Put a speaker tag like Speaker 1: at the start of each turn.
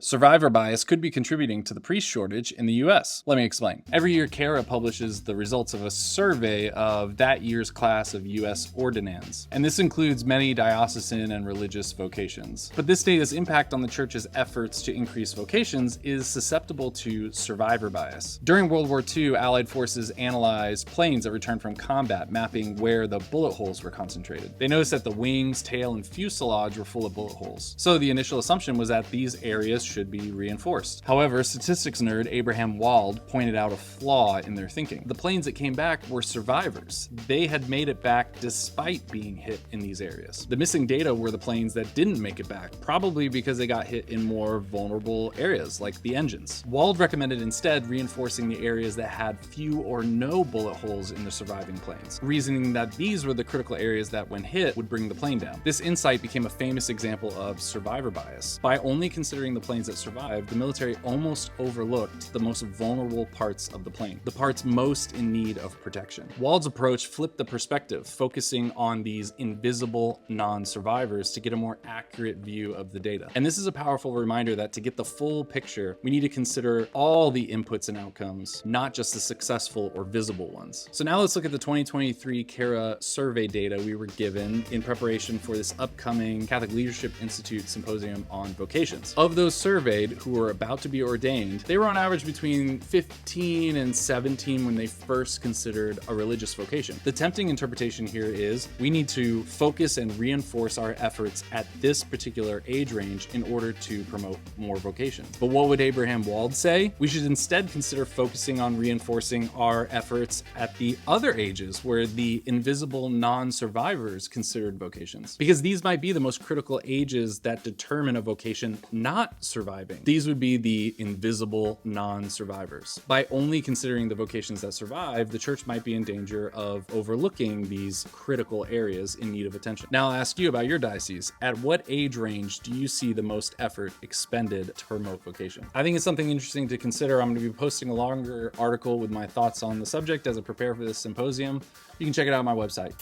Speaker 1: Survivor bias could be contributing to the priest shortage in the US. Let me explain. Every year, CARA publishes the results of a survey of that year's class of US ordinands, and this includes many diocesan and religious vocations. But this data's impact on the church's efforts to increase vocations is susceptible to survivor bias. During World War II, Allied forces analyzed planes that returned from combat, mapping where the bullet holes were concentrated. They noticed that the wings, tail, and fuselage were full of bullet holes. So the initial assumption was that these areas should be reinforced. However, statistics nerd Abraham Wald pointed out a flaw in their thinking. The planes that came back were survivors. They had made it back despite being hit in these areas. The missing data were the planes that didn't make it back, probably because they got hit in more vulnerable areas, like the engines. Wald recommended instead reinforcing the areas that had few or no bullet holes in the surviving planes, reasoning that these were the critical areas that, when hit, would bring the plane down. This insight became a famous example of survivor bias. By only considering the planes that survived, the military almost overlooked the most vulnerable parts of the plane, the parts most in need of protection. Wald's approach flipped the perspective, focusing on these invisible non-survivors to get a more accurate view of the data. And this is a powerful reminder that to get the full picture, we need to consider all the inputs and outcomes, not just the successful or visible ones. So now let's look at the 2023 CARA survey data we were given in preparation for this upcoming Catholic Leadership Institute Symposium on Vocations. Of those surveyed who were about to be ordained, they were on average between 15 and 17 when they first considered a religious vocation. The tempting interpretation here is we need to focus and reinforce our efforts at this particular age range in order to promote more vocations. But what would Abraham Wald say? We should instead consider focusing on reinforcing our efforts at the other ages where the invisible non-survivors considered vocations, because these might be the most critical ages that determine a vocation not surviving. These would be the invisible non-survivors. By only considering the vocations that survive, the church might be in danger of overlooking these critical areas in need of attention. Now I'll ask you about your diocese. At what age range do you see the most effort expended to promote vocation? I think it's something interesting to consider. I'm going to be posting a longer article with my thoughts on the subject as I prepare for this symposium. You can check it out on my website.